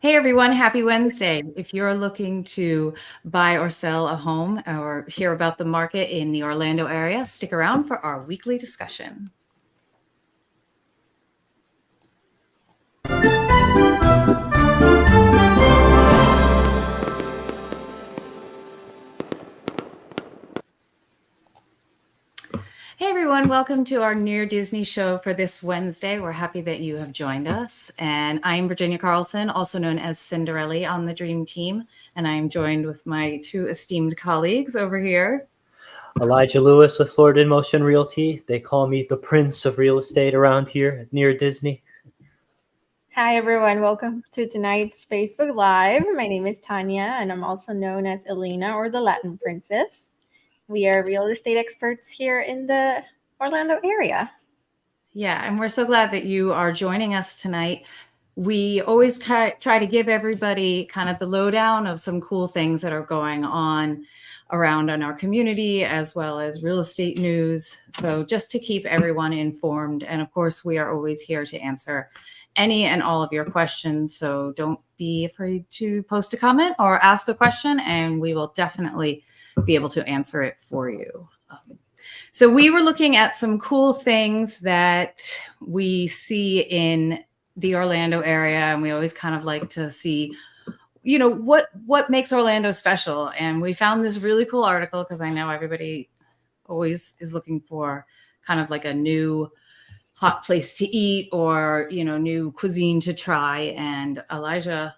Hey everyone, happy Wednesday. If you're looking to buy or sell a home or hear about the market in the Orlando area, stick around for our weekly discussion. Hey everyone, welcome to our Near Disney show for this Wednesday. We're happy that you have joined us. And I'm Virginia Carlson, also known as Cinderella on the Dream Team. And I'm joined with my two esteemed colleagues over here. Elijah Lewis with Florida in Motion Realty. They call me the Prince of Real Estate around here near Disney. Hi everyone, welcome to tonight's Facebook Live. My name is Tanya and I'm also known as Elena or the Latin Princess. We are real estate experts here in the Orlando area. Yeah, and we're so glad that you are joining us tonight. We always try to give everybody kind of the lowdown of some cool things that are going on around in our community, as well as real estate news. So just to keep everyone informed. And of course, we are always here to answer any and all of your questions. So don't be afraid to post a comment or ask a question, and we will definitely be able to answer it for you. So we were looking at some cool things that we see in the Orlando area, and we always kind of like to see, you know, what makes Orlando special. And we found this really cool article because I know everybody always is looking for kind of like a new hot place to eat or, you know, new cuisine to try. And Elijah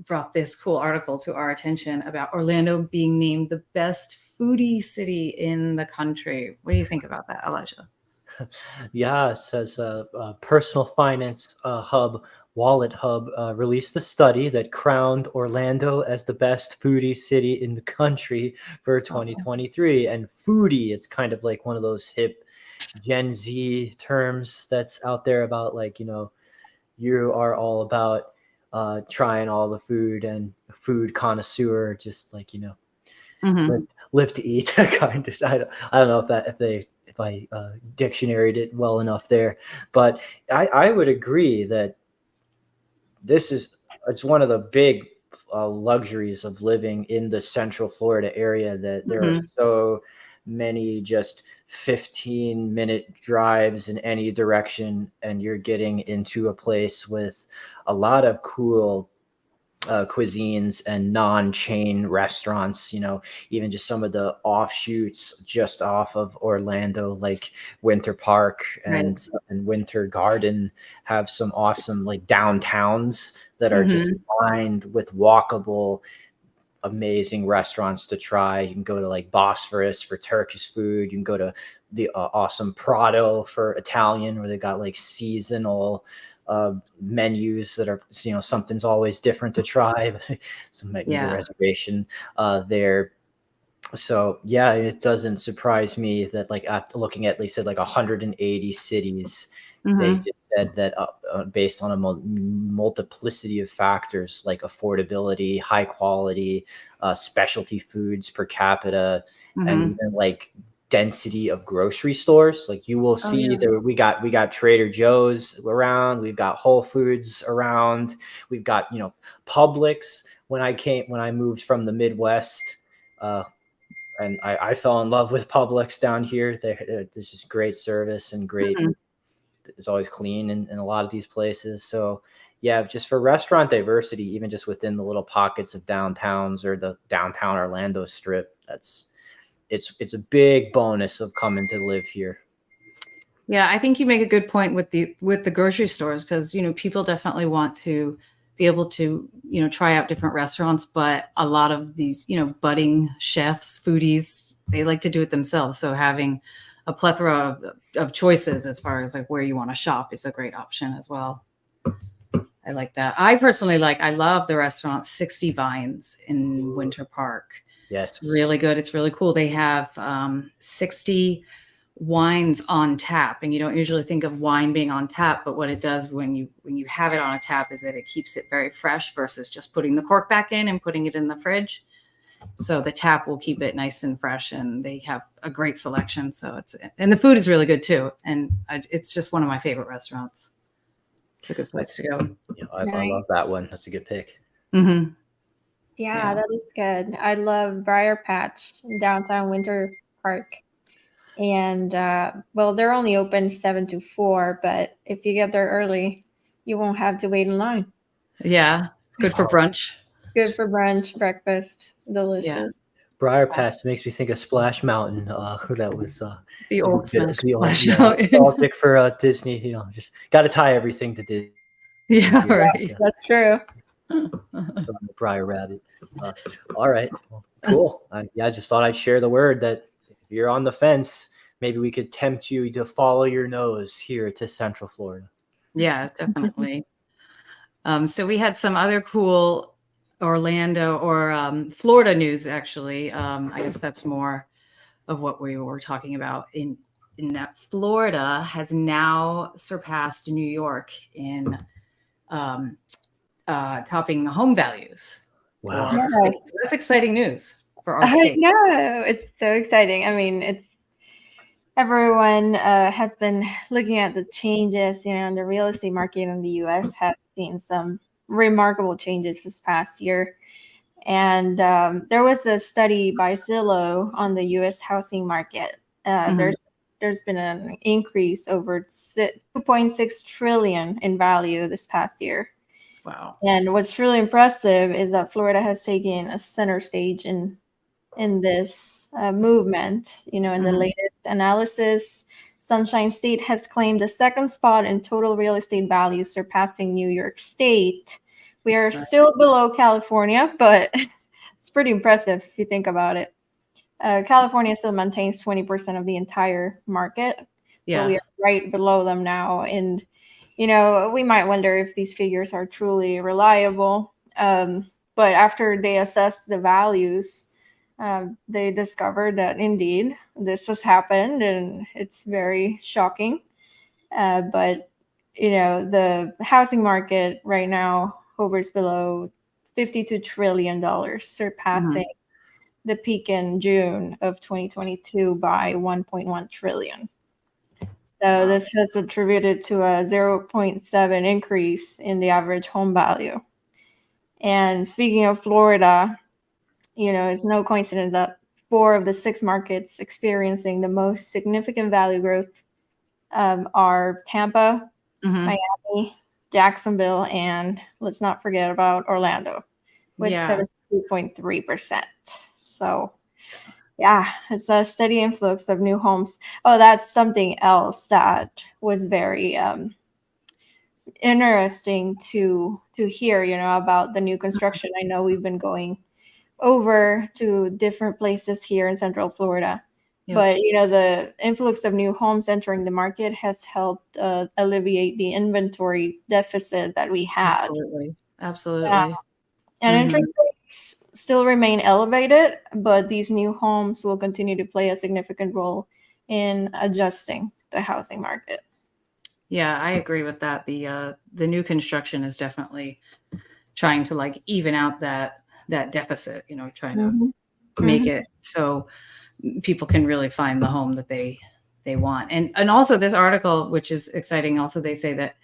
brought this cool article to our attention about Orlando being named the best foodie city in the country. What do you think about that, Elijah? Yeah, it says Personal Finance Hub, Wallet Hub, released a study that crowned Orlando as the best foodie city in the country for 2023. And foodie, it's kind of like one of those hip Gen Z terms that's out there about like, you know, you are all about trying all the food and food connoisseur, just like, you know, live to eat kind of. I don't know if I dictionaried it well enough there, but I would agree that it's one of the big luxuries of living in the Central Florida area, that there are so many just 15-minute drives in any direction, and you're getting into a place with a lot of cool cuisines and non-chain restaurants, you know, even just some of the offshoots just off of Orlando, like Winter Park and Winter Garden, have some awesome like downtowns that are just lined with walkable, amazing restaurants to try. You can go to like Bosphorus for Turkish food. You can go to the awesome Prado for Italian, where they got like seasonal menus that are, you know, something's always different to try. So might need a reservation there. So yeah, it doesn't surprise me that like looking at, they said like 180 cities, they just said that based on a multiplicity of factors like affordability, high quality, specialty foods per capita, and even like density of grocery stores. Like you will see there, we got Trader Joe's around, we've got Whole Foods around, we've got, you know, Publix. When I moved from the Midwest, and I fell in love with Publix down here. There's just great service and great, it's always clean in a lot of these places. So yeah, just for restaurant diversity, even just within the little pockets of downtowns or the downtown Orlando strip, it's a big bonus of coming to live here. Yeah, I think you make a good point with the grocery stores, because, you know, people definitely want to be able to, you know, try out different restaurants, but a lot of these, you know, budding chefs, foodies, they like to do it themselves. So having a plethora of choices as far as like where you want to shop is a great option as well. I like that. I love the restaurant 60 Vines in Winter Park. Yes. It's really good. It's really cool. They have 60 wines on tap, and you don't usually think of wine being on tap, but what it does when you have it on a tap is that it keeps it very fresh versus just putting the cork back in and putting it in the fridge. So the tap will keep it nice and fresh, and they have a great selection. So and the food is really good too. And it's just one of my favorite restaurants. It's a good place to go. Yeah, I love that one. That's a good pick. Mm-hmm. Yeah, that is good. I love Briar Patch in downtown Winter Park. And well, they're only open 7 to 4, but if you get there early, you won't have to wait in line. Yeah. Good for brunch. Good for brunch, breakfast, Yeah. delicious. Briar Patch makes me think of Splash Mountain. That was The old smack the old splash mountain. nostalgic for Disney. You know, just got to tie everything to Disney. Yeah, here. right. That's true. From the Briar Rabbit. All right, well, cool. I just thought I'd share the word that if you're on the fence, maybe we could tempt you to follow your nose here to Central Florida. Yeah, definitely. So we had some other cool Orlando or Florida news, actually. I guess that's more of what we were talking about in that Florida has now surpassed New York in um, topping home values Wow. for our state. So that's exciting news for our I state. know. It's so exciting. I mean, it's everyone has been looking at the changes, in the real estate market in the U.S. has seen some remarkable changes this past year. And there was a study by Zillow on the U.S. housing market. There's been an increase over 2.6 trillion in value this past year. Wow. And what's really impressive is that Florida has taken a center stage in this movement. In the latest analysis, Sunshine State has claimed the second spot in total real estate value, surpassing New York State. We are still below California, but it's pretty impressive if you think about it. California still maintains 20% of the entire market, but we are right below them now. And, we might wonder if these figures are truly reliable. But after they assessed the values, they discovered that indeed this has happened, and it's very shocking. But the housing market right now hovers below $52 trillion, surpassing the peak in June of 2022 by 1.1 trillion. So this has attributed to a 0.7 increase in the average home value. And speaking of Florida, it's no coincidence that 4 of the 6 markets experiencing the most significant value growth are Tampa, Miami, Jacksonville, and let's not forget about Orlando with 72.3%. So, yeah, it's a steady influx of new homes. Oh, that's something else that was very interesting to hear, about the new construction. I know we've been going over to different places here in Central Florida. Yep. But, the influx of new homes entering the market has helped alleviate the inventory deficit that we had. Absolutely. And interest rates still remain elevated, but these new homes will continue to play a significant role in adjusting the housing market. Yeah, I agree with that. The new construction is definitely trying to even out that deficit, trying to make it so people can really find the home that they want. And also this article, which is exciting, also they say that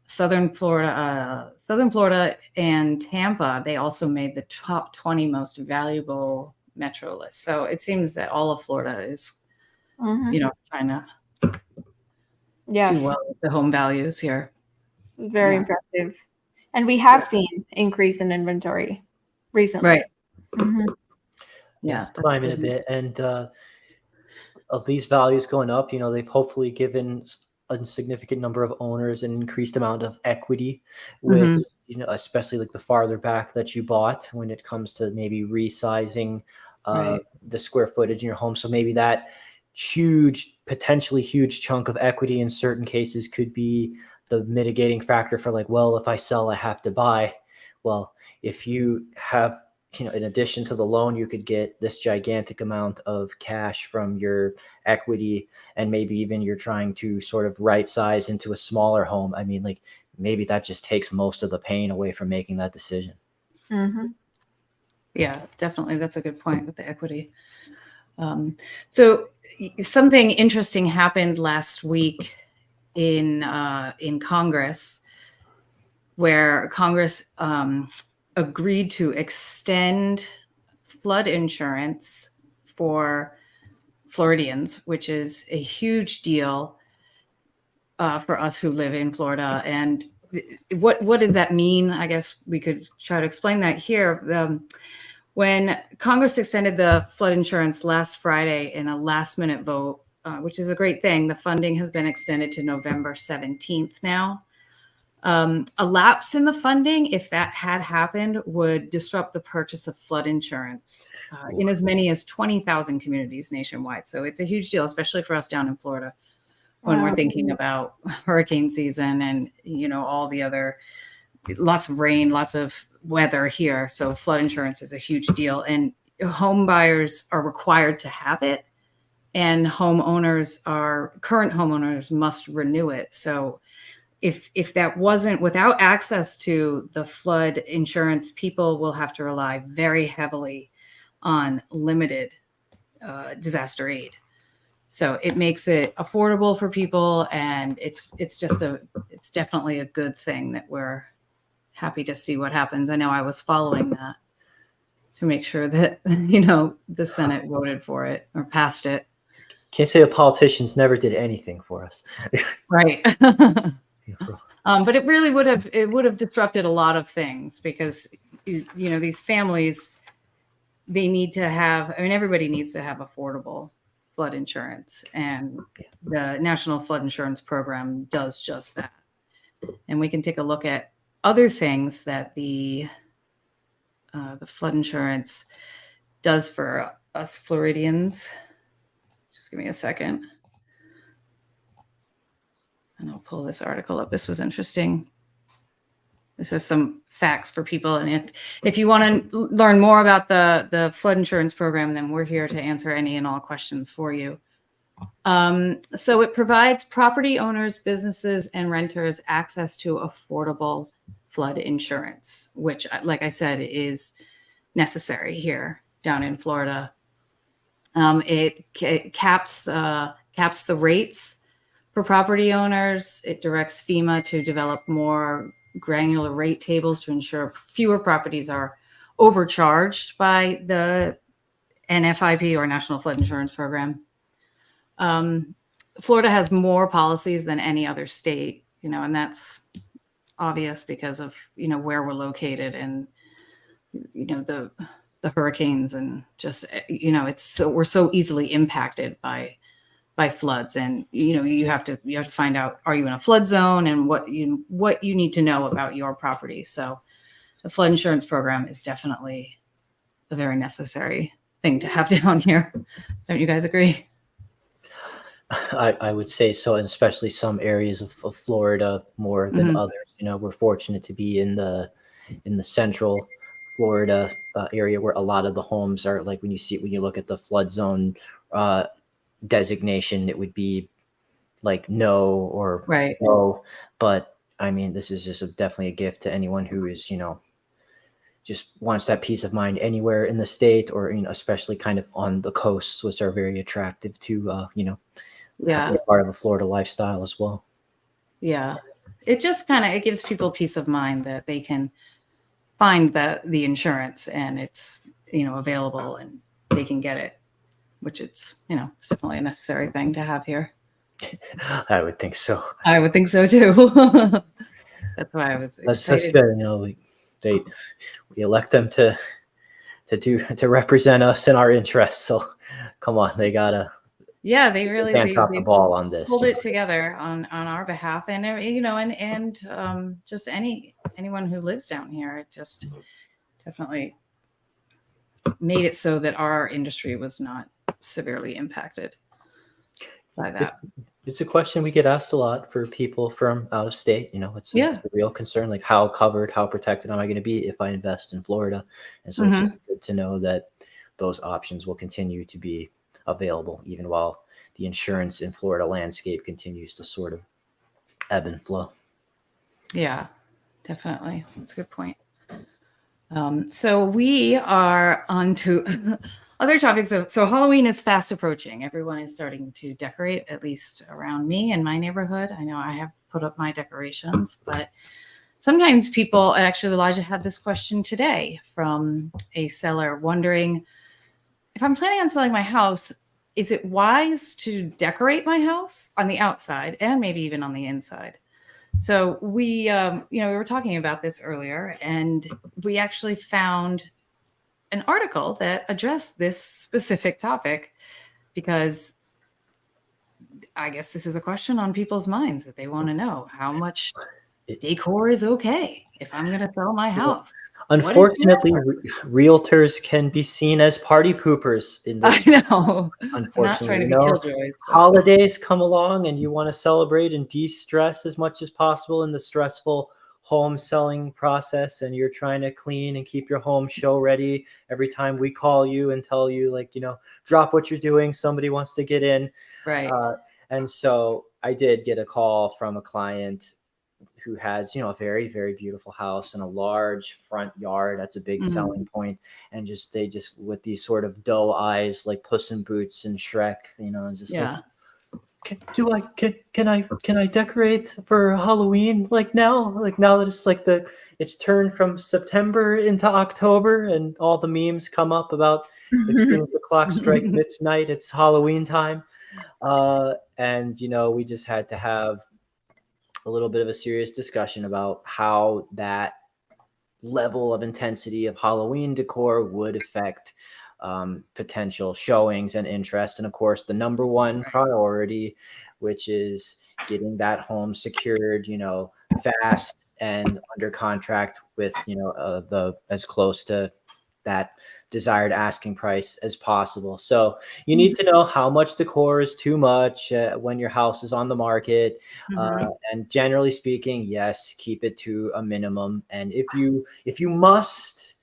Southern Florida and Tampa, they also made the top 20 most valuable metro list. So it seems that all of Florida is, trying to do well with the home values here. Very impressive. And we have seen increase in inventory recently. Right. Yeah, it's climbing a bit. And of these values going up, they've hopefully given a significant number of owners an increased amount of equity with, especially like the farther back that you bought when it comes to maybe resizing the square footage in your home. So maybe that potentially huge chunk of equity in certain cases could be the mitigating factor for if I sell, I have to buy. Well, if you have, in addition to the loan, you could get this gigantic amount of cash from your equity, and maybe even you're trying to sort of right size into a smaller home. I mean, maybe that just takes most of the pain away from making that decision. Yeah, definitely. That's a good point with the equity. So something interesting happened last week in Congress. where Congress agreed to extend flood insurance for Floridians, which is a huge deal for us who live in Florida. And what does that mean? I guess we could try to explain that here. When Congress extended the flood insurance last Friday in a last minute vote, which is a great thing, the funding has been extended to November 17th now. A lapse in the funding, if that had happened, would disrupt the purchase of flood insurance in as many as 20,000 communities nationwide. So it's a huge deal, especially for us down in Florida when we're thinking about hurricane season and, all the other, lots of rain, lots of weather here. So flood insurance is a huge deal, and home buyers are required to have it, and current homeowners must renew it. So if that wasn't, without access to the flood insurance, people will have to rely very heavily on limited disaster aid. So it makes it affordable for people, and it's definitely a good thing that we're happy to see what happens. I know I was following that to make sure that the Senate voted for it or passed it. Can't say the politicians never did anything for us. Right. But it really would have disrupted a lot of things, because these families, they need to have, everybody needs to have affordable flood insurance, and the National Flood Insurance Program does just that. And we can take a look at other things that the flood insurance does for us Floridians. Just give me a second, and I'll pull this article up. This was interesting. This is some facts for people. And if you want to learn more about the flood insurance program, then we're here to answer any and all questions for you. So it provides property owners, businesses, and renters access to affordable flood insurance, which, like I said, is necessary here down in Florida. It caps the rates for property owners. It directs FEMA to develop more granular rate tables to ensure fewer properties are overcharged by the NFIP, or National Flood Insurance Program. Florida has more policies than any other state, and that's obvious because of, where we're located, and, the hurricanes, and just, we're so easily impacted by floods. And you have to find out, are you in a flood zone, and what you need to know about your property. So the flood insurance program is definitely a very necessary thing to have down here. Don't you guys agree? I would say so, and especially some areas of Florida more than others. We're fortunate to be in the central Florida area, where a lot of the homes are, like, when you look at the flood zone designation, it would be like no or right. No. But this is just definitely a gift to anyone who is, just wants that peace of mind anywhere in the state, or especially kind of on the coasts, which are very attractive to be a part of a Florida lifestyle as well. Yeah, it just it gives people peace of mind that they can find the insurance, and it's available, and they can get it, which it's definitely a necessary thing to have here. I would think so. I would think so too. That's why I was excited. That's good. We elect them to represent us in our interests. So come on, they gotta. Yeah, they really can't drop the ball on this. Hold it together on our behalf, and and just anyone who lives down here. It just definitely made it so that our industry was not severely impacted by that. It's a question we get asked a lot for people from out of state. It's a real concern, like how covered, how protected am I going to be if I invest in Florida? And so it's just good to know that those options will continue to be available, even while the insurance in Florida landscape continues to sort of ebb and flow. Yeah, definitely. That's a good point. So we are on to other topics. So Halloween is fast approaching. Everyone is starting to decorate, at least around me in my neighborhood. I know I have put up my decorations, but sometimes people, actually, Elijah had this question today from a seller wondering, if I'm planning on selling my house, is it wise to decorate my house on the outside and maybe even on the inside? So we were talking about this earlier, and we actually found an article that addressed this specific topic, because I guess this is a question on people's minds that they want to know how much decor is okay if I'm going to sell my house. Unfortunately, realtors can be seen as party poopers in this. I know. Unfortunately, I'm not trying to be killjoys. Holidays come along and you want to celebrate and de-stress as much as possible in the stressful home selling process, and you're trying to clean and keep your home show ready every time we call you and tell you, like, drop what you're doing, somebody wants to get in. Right. And so I did get a call from a client who has, a very, very beautiful house and a large front yard. That's a big selling point. And they just with these sort of doe eyes, like Puss in Boots and Shrek, and just can I decorate for Halloween now that it's turned from September into October and all the memes come up about as soon as the clock strikes midnight, it's Halloween time. And we just had to have a little bit of a serious discussion about how that level of intensity of Halloween decor would affect potential showings and interest. And of course, the number one priority, which is getting that home secured, fast and under contract with, the as close to that desired asking price as possible. So you need to know how much decor is too much when your house is on the market. And generally speaking, yes, keep it to a minimum. And if you must,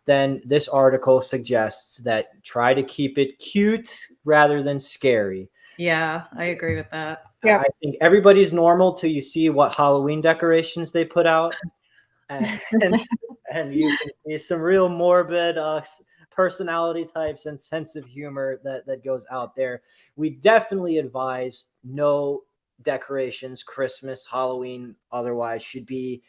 then this article suggests that try to keep it cute rather than scary. Yeah, I agree with that. Yeah, I think everybody's normal till you see what Halloween decorations they put out. And you can see some real morbid personality types and sense of humor that goes out there. We definitely advise no decorations, Christmas, Halloween, otherwise should be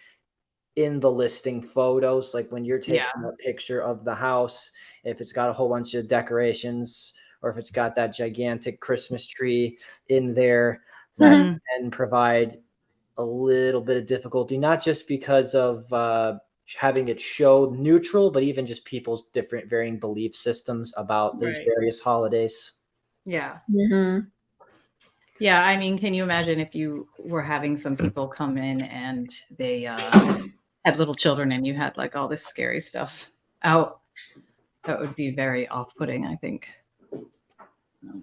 in the listing photos. Like when you're taking a picture of the house, if it's got a whole bunch of decorations or if it's got that gigantic Christmas tree in there, that can provide a little bit of difficulty, not just because of having it show neutral, but even just people's different varying belief systems about these various holidays. Yeah. Yeah. I mean, can you imagine if you were having some people come in and they had little children and you had like all this scary stuff out? That would be very off-putting, I think.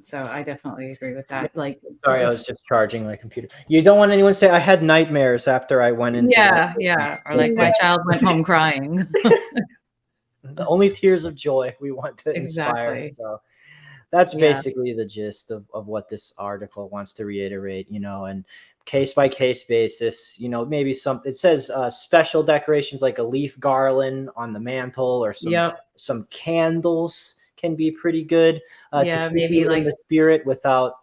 So I definitely agree with that. Like, sorry, I was just charging my computer. You don't want anyone to say I had nightmares after I went into or like my child went home crying. The only tears of joy we want to inspire. So that's basically the gist of what this article wants to reiterate, and case by case basis, maybe it says special decorations like a leaf garland on the mantle or some candles can be pretty good to maybe like the spirit without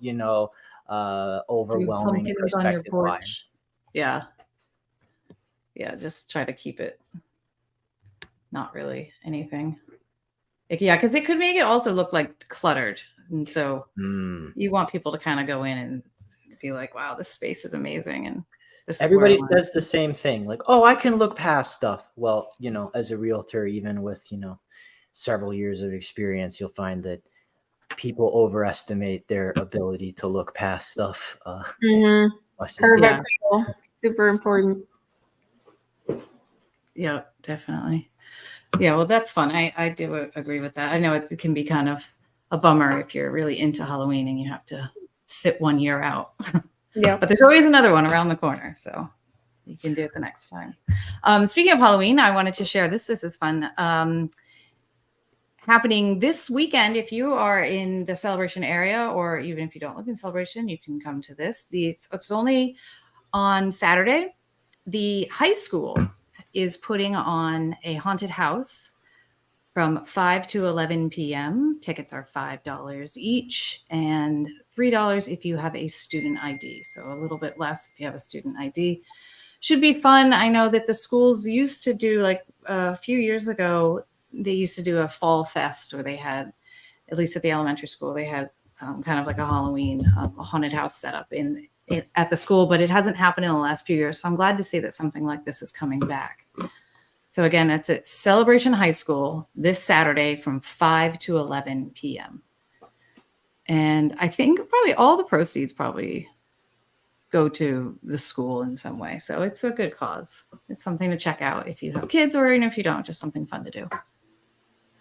overwhelming perspective on your porch. Just try to keep it not really anything. Because it could make it also look like cluttered, and so you want people to kind of go in and be like, wow, this space is amazing. And everybody says the same thing, like, oh, I can look past stuff. Well, as a realtor, even with several years of experience, you'll find that people overestimate their ability to look past stuff. Super important. Yeah, definitely. Yeah, well, that's fun. I do agree with that. I know it can be kind of a bummer if you're really into Halloween and you have to sit 1 year out. But there's always another one around the corner, so you can do it the next time. Speaking of Halloween, I wanted to share this. This is fun. Happening this weekend, if you are in the Celebration area, or even if you don't live in Celebration, you can come to this. It's only on Saturday. The high school is putting on a haunted house from 5 to 11 p.m. Tickets are $5 each and $3 if you have a student ID. So a little bit less if you have a student ID. should be fun. I know that the schools used to do, like a few years ago, they used to do a fall fest where they had, at least at the elementary school, they had kind of like a Halloween, a haunted house set up at the school, but it hasn't happened in the last few years. So I'm glad to see that something like this is coming back. So again, it's at Celebration High School this Saturday from 5 to 11 p.m. And I think probably all the proceeds probably go to the school in some way. So it's a good cause. It's something to check out if you have kids, or even if you don't, just something fun to do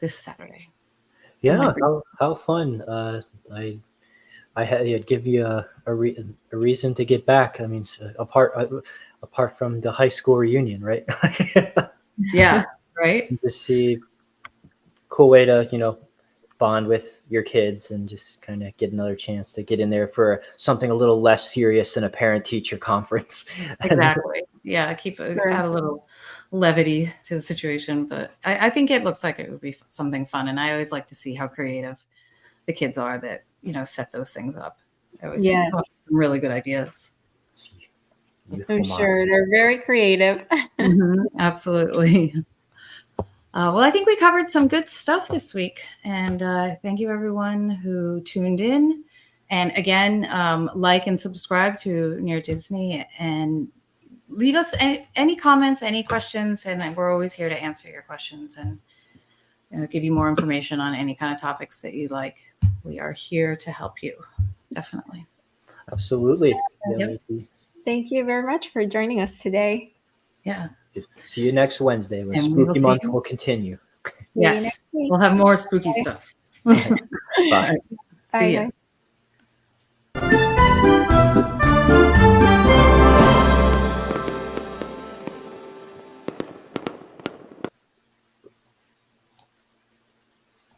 this Saturday. Yeah, how fun. I had it'd give you a reason to get back. I mean, apart from the high school reunion, right? Yeah, right. To see cool way to, bond with your kids and just kind of get another chance to get in there for something a little less serious than a parent-teacher conference. Exactly. Yeah, add a little levity to the situation. But I think it looks like it would be something fun. And I always like to see how creative the kids are that, set those things up. I always come up with some really good ideas. I'm sure they're very creative. Absolutely. Well, I think we covered some good stuff this week. And thank you, everyone who tuned in. And again, like and subscribe to Near Disney, and leave us any comments, any questions. And we're always here to answer your questions and give you more information on any kind of topics that you'd like. We are here to help you. Definitely. Absolutely. Yes. Thank you very much for joining us today. Yeah. See you next Wednesday when Spooky Month will continue. Yes. We'll have more spooky stuff. Bye. See you.